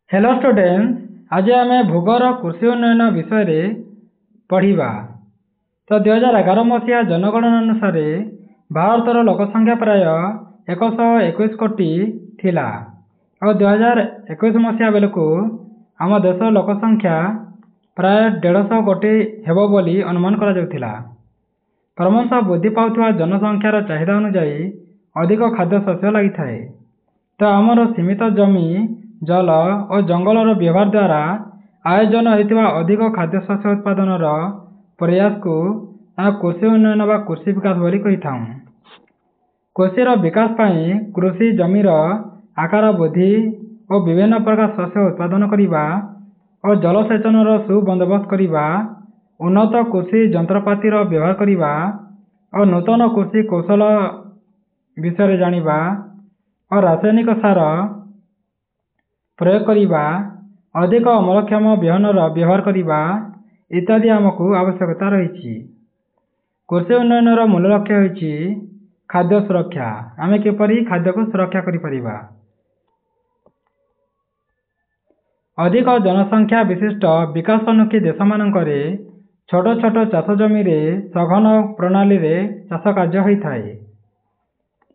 Hello students, आज आम भूगर कृषि उन्नयन विषय पढ़ा। तो 2011 मसीहा जनगणना अनुसार भारतर लोकसंख्या प्राय 121 कोटी थिला और 2021 मसीहा बेलू आम देश लोकसंख्या प्राय 150 कोटी हेबो बोली अनुमान करा जाउथिला। क्रमशः वृद्धि पाउथुवा जनसंख्यार चाहिदा अनुसार अधिक खाद्य शस्य लगी थाए। तो आमर सीमित जमी जल और जंगलर व्यवहार द्वारा आयोजन होता अधिक खाद्य शस्य उत्पादन प्रयास को कृषि उन्नयन व कृषि विकास बोली कही था। कृषिर विकास पाई कृषि जमीर आकार वृद्धि और विभिन्न प्रकार शस्य उत्पादन करने और जलसेचन सुबंदोबस्त करने, उन्नत कृषि जंत्रपातिर व्यवहार करने और नूतन कृषि कौशल विषय जानिबा और रासायनिक सार प्रयोग करने, अधिक अमलक्षम बिहनर व्यवहार करने इत्यादि आमको आवश्यकता रही। कृषि उन्नयन मूल लक्ष्य होइछि खाद्य सुरक्षा। आमे किपरि खाद्य को सुरक्षा करिपरिबा। अधिक जनसंख्या विशिष्ट विकासोन्मुखी देश मानकरे छोट छोट चाष जमी सघन प्रणाली रे चाष कार्य होता है।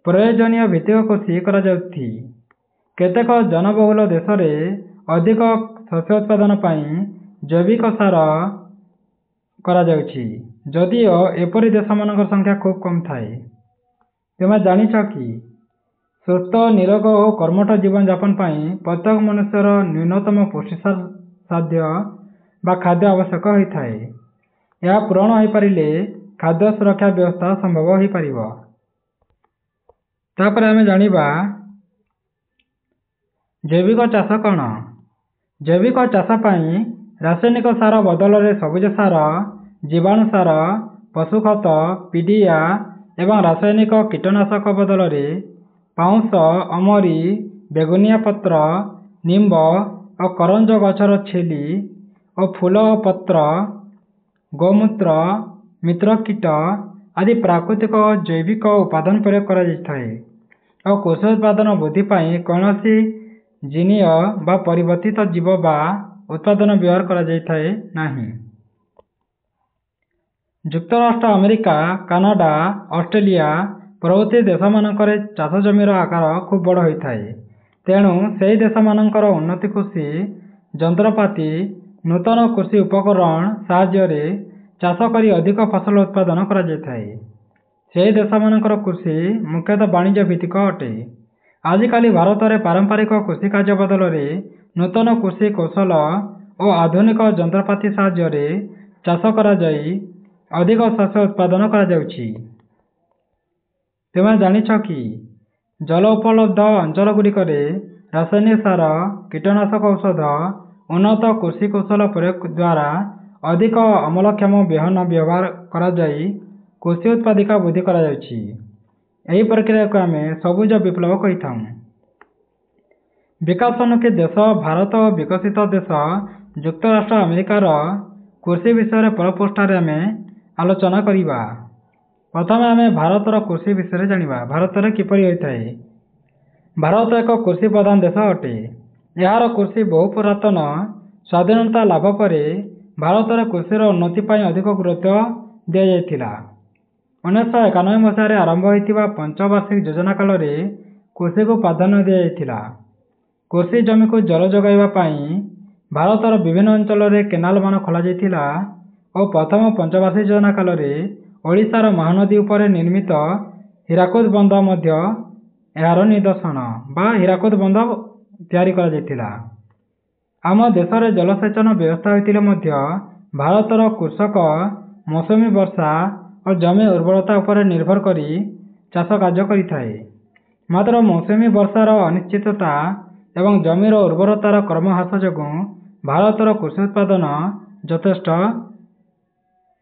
प्रयोजनीय भित्तिक कृषि करा जाउथि। केतेक जनबहुल देश में अधिक शस्य उत्पादन पाई जैविक सार करा जाउछि, जदिओ एपरि देश मानकर संख्या खूब कम थाए। तुम जानिछ कि सुस्थ निरोग और कर्मठ जीवन यापन पाई प्रत्येक मनुष्यर न्यूनतम पुष्टिसार साध्य बा खाद्य आवश्यक होता है। यह पूरण हो पारिले खाद्य सुरक्षा व्यवस्था संभव हो पारिबो। तापर आमे जानिबा जैविक चाष कौन। जैविक चाष पाई रासायनिक सार बदल में सबुज सार, जीवाणु सार, पशु खत, पिडिया एवं रासायनिक कीटनाशक बदल में पाउंस, अमरी, बेगुनिया पत्र, निम्ब और करंज गछर छेली और फूल और पत्र, गोमूत्र, मित्र कीट आदि प्राकृतिक और जैविक उपादान प्रयोग करा जाइथाए और कृषि उत्पादन वृद्धि पाई कौनसी जीनीय बा परिवर्तित जीव बा उत्पादन व्यवहार करा जाइथाए नाही। युक्तराष्ट्र अमेरिका, कानाडा, ऑस्ट्रेलिया प्रभृति देश मानकरे चाष जमीर आकार खूब बड़ होता है। तेणु से देश मानकर उन्नति कृषि जंत्रपाति नूतन कृषि उपकरण साहाय्य चाष करी अधिक फसल उत्पादन करा जाइथाए। से देश मानकर कृषि मुख्यतः वाणिज्य भित्तिक अटे। आजिकाली भारत में पारंपरिक कृषि कार्य बदल में नूतन कृषि कौशल और आधुनिक जंत्रपाति साहाय्य चाष करा जाई अधिक शस्य उत्पादन करा जाउछि। तुम जानिछ कि जल उपलब्ध अंचल गुड़िकरे रासायनिक सार, कीटनाशक औषध, उन्नत कृषि कौशल प्रयोग द्वारा अधिक अमलक्षम बिहन व्यवहार करा जाई कृषि उत्पादिका वृद्धि करा जाउछि। एही प्रक्रिया को आमे सबुज विप्लव कही था। विकासोन्मुखी देश भारत और विकसित देश युक्तराष्ट्र अमेरिकार कृषि विषय पर पृष्ठारे आमे आलोचना करिबा। प्रथम आमे भारतर कृषि विषय जानिबा। भारत में किपरि होता है। भारत एक कृषि प्रधान देश अटे। यार कृषि बहु पुरातन। स्वाधीनता लाभ पर भारत में कृषिर उन्नति पाई अधिक गुरुत्व दि जाइथिला। 1991 मसीह आरंभ होइतिबा पंचवार्षिक योजना काल में कृषि को प्राधान्य दि जाइथिला। कृषि जमी को जल जोगाइबा पाई भारतर विभिन्न अंचल में केनाल मान खोला जाइथिला और प्रथम पंचवार्षिक योजना काल में ओडिशार महानदी उपर निर्मित हीराकुद बंध मध्य यार निदर्शन बा हीराकुद बंध तैयारी करा जाइथिला। आम देश में जलसेचन व्यवस्था होइतिले मध्य भारतर कृषक मौसुमी वर्षा और जमी उर्वरता उपर निर्भर करी चाष कार्य करिथाए। मात्र मौसुमी वर्षार अनिश्चितता एवं जमीर उर्वरतार क्रम ह्रास जोगु भारतर कृषि उत्पादन यथेष्ट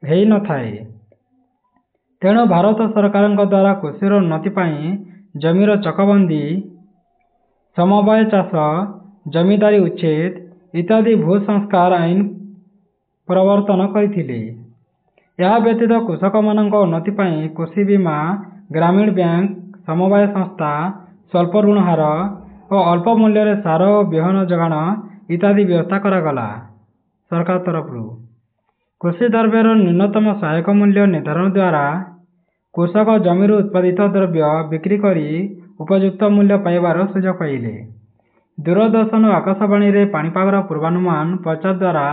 हेई न थाए। तेणु भारत सरकार द्वारा कृषिर उन्नति पाई जमीर चकबंदी, समवाय चाष, जमीदारी उच्छेद इत्यादि भू संस्कार आईन प्रवर्तन करथिले। यह व्यतीत कृषक मानक उन्नति पाई कृषि बीमा, ग्रामीण बैंक, समवाय संस्था, स्वल्प ऋण हार और अल्प मूल्य सार और बिहन जोगाण इत्यादि व्यवस्था करागला सरकार तरफରୁ। कृषि द्रव्यर न्यूनतम सहायक मूल्य निर्धारण द्वारा कृषक जमीर उत्पादित द्रव्य बिक्री करी उपयुक्त मूल्य पाइबार सुजोग पाइले। दूरदर्शन और आकाशवाणी रे पाणीपागर पूर्वानुमान प्रचार द्वारा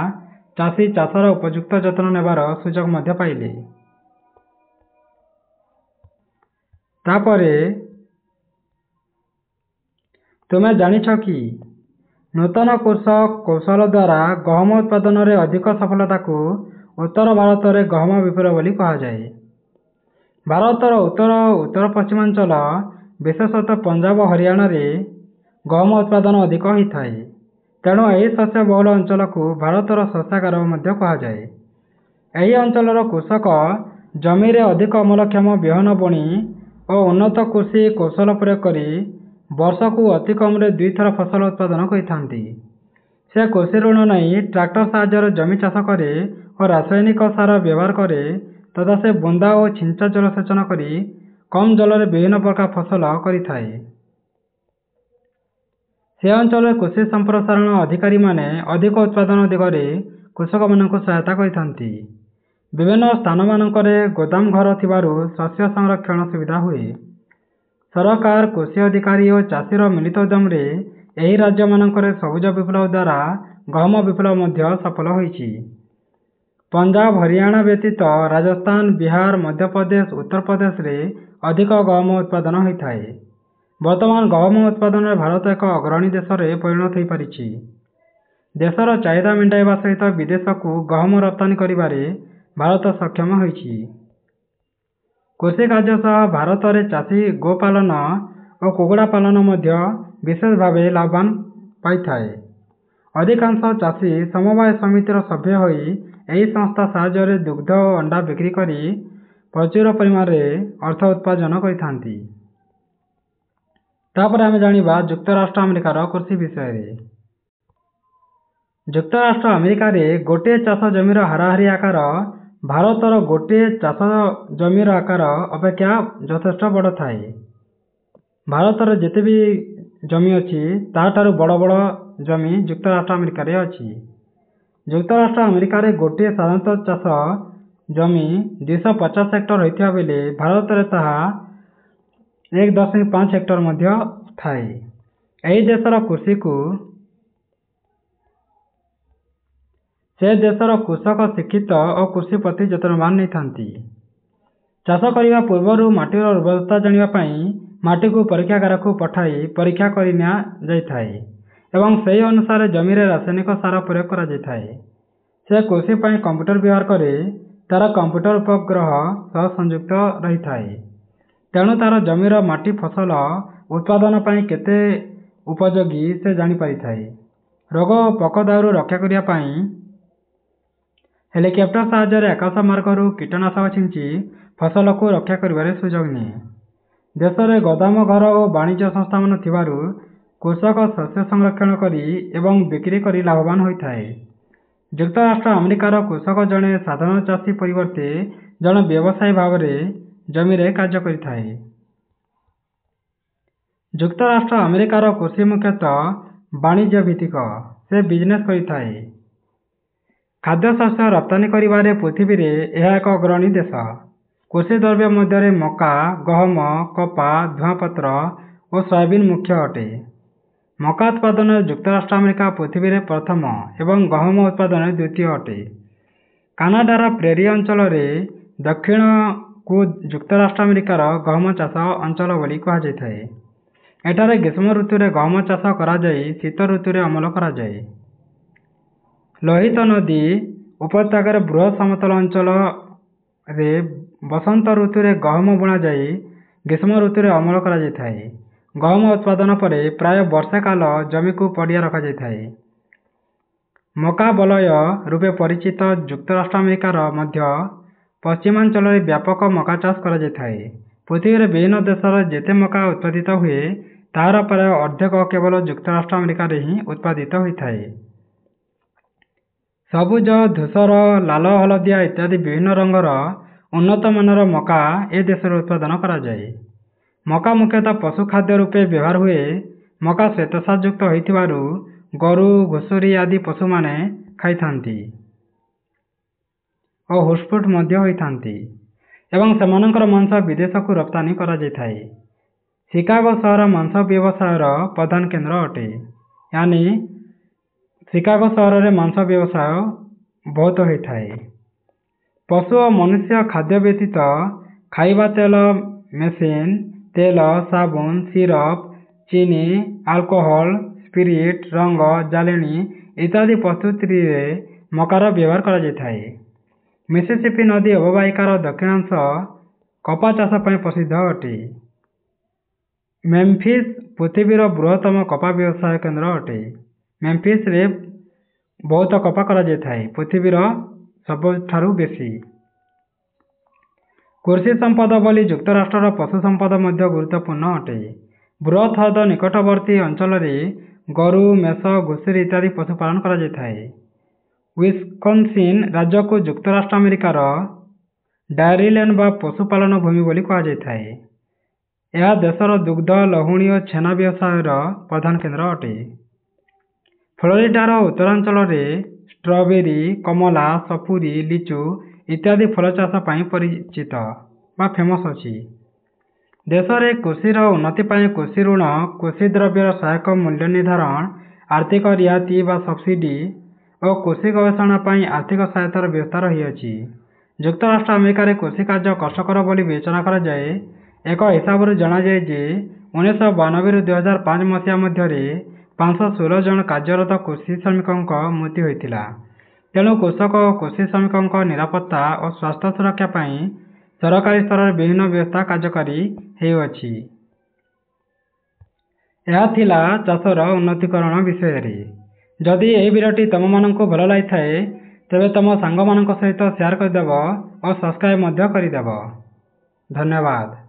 चाषी चाषर उपयुक्त जत्न नेबार सुजोग मध्य पाइले। तापरे तुमे जानिछ कि नूतन कृषक कौशल द्वारा गहम उत्पादन रे अधिक सफलता को उत्तर भारत रे गहम विप्लव बोली कहा जाए। भारतर उत्तर उत्तर पश्चिमांचल विशेषतः पंजाब हरियाणा रे गहम उत्पादन अधिक होता है। तेणु यही शस्य बहुल अंचल को भारतर शस्यागार मध्य कहा जाए। यही अंचलर कृषक जमी रे अधिक अमलक्षम बिहन बुणी और उन्नत कृषि कौशल प्रयोग करी वर्ष को अति कम रे 2 थर फसल उत्पादन करथांती। से कृषि ऋण नहीं ट्रैक्टर साहाय्य जमी चाष करे और रासायनिक सार व्यवहार करे तथा से बुंदा और छिंचा जलसेचन करी कम जल रे विभिन्न प्रकार फसल करिथाए। से अंचल कृषि संप्रसारण अधिकारी माने अधिक उत्पादन दिगरे कृषक मानक सहायता करथांती। विभिन्न स्थान मानकरे गोदाम घर थिबारु शस्य संरक्षण सुविधा हुए। सरकार कृषि अधिकारी और चाषीर मिलित उद्यम रे एही राज्य मानकरे सबुज विप्लव द्वारा गहम विप्लव मध्य सफल होईछि। पंजाब हरियाणा व्यतीत राजस्थान बिहार मध्य प्रदेश उत्तर प्रदेश रे अधिक गहम उत्पादन होइथाए। वर्तमान गहम उत्पादन रे भारत एक अग्रणी देश रे परिणत होई पारिछि। देशर चाहिदा मेंटाइबा सहित विदेश को गहम रप्तानी करिबारे भारत सक्षम होइछि। कृषि कार्य सह भारत रे चाषी गोपालन और कुकुड़ा पालन मध्य विशेष भाव लाभवान पाइथाए। अधिकांश चाषी समवाय समितिर सभ्य होई एही संस्था साहाय्य दुग्ध और अंडा बिक्री करी प्रचुर परिमाण रे अर्थ उत्पादन करिथांती। तापर आमे जानिबा युक्तराष्ट्र अमेरिकार कृषि विषय रे। युक्तराष्ट्र अमेरिका रे गोटे चाष जमीर हाराहारी आकार भारतर गोटे चाष जमीर आकार अपेक्षा यथेष्ट बड़ थाए। भारतर जेते भी जमी अच्छी ताठारु बड़ बड़ जमी युक्तराष्ट्र अमेरिका रे अच्छी। युक्तराष्ट्र अमेरिका रे गोटे साधारणतः चाष जमी 250 हेक्टर होइथिबा बेले भारत रे ताहा 1.5 हेक्टर मध्य थाए। एही देशर कृषि को से देशर कृषक शिक्षित और कृषि प्रति जतनवान नहीं थांती। चाष करिबा पूर्वरु माटीर उर्वरता जानिबा पई माटी को परीक्षागार को पठाई परीक्षा करिना जाइथाए एवं सही अनुसार जमी रे रासायनिक सार प्रयोग करा जाइथाए। से कृषि पई कंप्यूटर व्यवहार करे तार कंप्यूटर उपग्रह सह संयुक्त रही थाए। तेणु तार जमीर माटी फसल उत्पादन पई केते उपयोगी से जानी पारि थाए। रोग और पोक दाउरू रक्षा करिया पई हेलिकॉप्टर साहाय्य आकाश मार्गरू कीटनाशक छिंची फसल को रक्षा करिबारे सुजोग निए। देश में गोदाम घर और वाणिज्य संस्था मान थिबारु कृषक शस्य संरक्षण करी एवं बिक्री करी लाभवान होइथाए। युक्तराष्ट्र अमेरिकार कृषक जड़े साधारण चाषी परिवर्ते जड़े व्यवसायी भाव में जमी रे कार्य करिथाए। युक्तराष्ट्र अमेरिकार कृषि मुख्यतः वाणिज्य भित्तिक से बिजनेस करिथाए। खाद्य शस्य रप्तानी करिबारे पृथ्वी रे यह एक अग्रणी देश। कृषि द्रव्य मध्य मका गहम कपा धुआपत्र और सोयाबीन मुख्य अटे। मका उत्पादन युक्तराष्ट्र अमेरिका पृथ्वी रे प्रथम एवं गहम उत्पादन द्वितीय अटे। कानाडार प्रेरी अंचल रे दक्षिण को युक्तराष्ट्र अमेरिकार गहम चाष अंचल बोली कहा जाइथाए। एठारे ग्रीष्म ऋतु रे गहम चाष करा जाई शीत ऋतु रे अमल करा जाए। लोहित नदी उपत्यकार बृहत समतल अंचल रे बसंत ऋतु रे गहम बुणा जाई ग्रीष्म ऋतु रे अमल करा जाइथाए। गहम उत्पादन परे प्राय वर्षे काल जमी को पड़िया रखा जाइथाए। मका बलय रूपे परिचित युक्तराष्ट्र अमेरिकार मध्य पश्चिमांचल रे व्यापक मका चाष करा जाइथाए। पृथ्वी रे विभिन्न देशर जेते मका उत्पादित हुए तार प्राय अर्धेक केवल युक्तराष्ट्र अमेरिका रे ही उत्पादित होइथाए। सबुज धूसर लाल हलदिया इत्यादि विभिन्न रंगर उन्नत मानर मका ए देश उत्पादन करा जाए। मका मुख्यतः पशु खाद्य रूपे व्यवहार हुए। मका श्वेतसारयुक्त होइथिबारु ଗୋରୁ ଘୁଷୁରୀ ଆଦି ପଶୁମାନେ ଖାଇଥାନ୍ତି ଓ ହୁଷ୍ଟଫୁଟ ମଧ୍ୟ ହୋଇଥାନ୍ତି ଏବଂ ସେମାନଙ୍କର ମାଂସ ବିଦେଶକୁ ରପ୍ତାନି କରାଯାଇଥାଏ। ଶିକାଗୋ ସହର ମାଂସ ବ୍ୟବସାୟର ପ୍ରଧାନ କେନ୍ଦ୍ର ଅଟେ। यानी ଶିକାଗୋ ସହରରେ ମାଂସ ବ୍ୟବସାୟ ବହୁତ ହୋଇଥାଏ। ପଶୁ ଓ ମନୁଷ୍ୟ ଖାଦ୍ୟ ବ୍ୟତୀତ ଖାଇବା ତେଲ, ମେସିନ୍ ତେଲ, ସାବୁନ, ସିରପ, ଚିନି, ଆଲକୋହଲ, ସ୍ପିରିଟ୍, ରଙ୍ଗ, ଜାଳେଣୀ ଇତ୍ୟାଦି ପ୍ରସ୍ତୁତିରେ ମକାର ବ୍ୟବହାର କରାଯାଇଥାଏ। ମିସିସିପି ନଦୀ ଅବବାହିକାର ଦକ୍ଷିଣାଂଶ କପା ଚାଷ ପାଇଁ ପ୍ରସିଦ୍ଧ ଅଟେ। ମେମ୍ଫିସ୍ ପୃଥିବୀର ବୃହତ୍ତମ କପା ବ୍ୟବସାୟ କେନ୍ଦ୍ର ଅଟେ। ମେମ୍ଫିସ୍ରେ ବହୁତ କପା କରାଯାଇଥାଏ, ପୃଥିବୀର ସବୁଠାରୁ ବେଶୀ। କୃଷି ସମ୍ପଦ ବୋଲି ଯୁକ୍ତରାଷ୍ଟ୍ରର ପଶୁ ସମ୍ପଦ ମଧ୍ୟ ଗୁରୁତ୍ୱପୂର୍ଣ୍ଣ ଅଟେ। ବୃହତ ହ୍ରଦ ନିକଟବର୍ତ୍ତୀ ଅଞ୍ଚଳରେ ଗୋରୁ, ମେଷ, ଘୁଷୁରୀ ଇତ୍ୟାଦି ପଶୁପାଳନ କରାଯାଇଥାଏ। ୱିସ୍କନ୍ସିନ୍ ରାଜ୍ୟକୁ ଯୁକ୍ତରାଷ୍ଟ୍ର ଆମେରିକାର ଡାଏରୀଲ୍ୟାଣ୍ଡ ବା ପଶୁପାଳନ ଭୂମି ବୋଲି କୁହାଯାଇଥାଏ। ଏହା ଦେଶର ଦୁଗ୍ଧ, ଲହୁଣୀ ଓ ଛେନା ବ୍ୟବସାୟର ପ୍ରଧାନ କେନ୍ଦ୍ର ଅଟେ। ଫ୍ଲୋରିଡାର ଉତ୍ତରାଞ୍ଚଳରେ ଷ୍ଟ୍ରବେରୀ, କମଳା, ସପୁରୀ, ଲିଚୁ ଇତ୍ୟାଦି ଫଳ ଚାଷ ପାଇଁ ପରିଚିତ ବା ଫେମସ୍ ଅଛି। ଦେଶରେ କୃଷିର ଉନ୍ନତି ପାଇଁ କୃଷି ଋଣ, କୃଷି ଦ୍ରବ୍ୟର ସହାୟକ ମୂଲ୍ୟ ନିର୍ଦ୍ଧାରଣ, ଆର୍ଥିକ ରିହାତି ବା ସବସିଡି ଓ କୃଷି ଗବେଷଣା ପାଇଁ ଆର୍ଥିକ ସହାୟତାର ବ୍ୟବସ୍ଥା ରହିଅଛି। ଯୁକ୍ତରାଷ୍ଟ୍ର ଆମେରିକାରେ କୃଷି କାର୍ଯ୍ୟ କଷ୍ଟକର ବୋଲି ବିବେଚନା କରାଯାଏ। ଏକ ହିସାବରୁ ଜଣାଯାଏ ଯେ 1992ରୁ 2005 ମସିହା ମଧ୍ୟରେ 516 ଜଣ କାର୍ଯ୍ୟରତ କୃଷି ଶ୍ରମିକଙ୍କ ମୃତ୍ୟୁ ହୋଇଥିଲା। ତେଣୁ କୃଷକ ଓ କୃଷି ଶ୍ରମିକଙ୍କ ନିରାପତ୍ତା ଓ ସ୍ୱାସ୍ଥ୍ୟ ସୁରକ୍ଷା ପାଇଁ ସରକାରୀ ସ୍ତରରେ ବିଭିନ୍ନ ବ୍ୟବସ୍ଥା କାର୍ଯ୍ୟକାରୀ ହେଉଅଛି। ଏହା ଥିଲା ଚାଷର ଉନ୍ନତିକରଣ ବିଷୟରେ। ଯଦି ଏହି ଭିଡ଼ିଓଟି ତୁମମାନଙ୍କୁ ଭଲ ଲାଗିଥାଏ ତେବେ ତୁମ ସାଙ୍ଗମାନଙ୍କ ସହିତ ସେୟାର କରିଦେବ ଓ ସବସ୍କ୍ରାଇବ୍ ମଧ୍ୟ କରିଦେବ। ଧନ୍ୟବାଦ।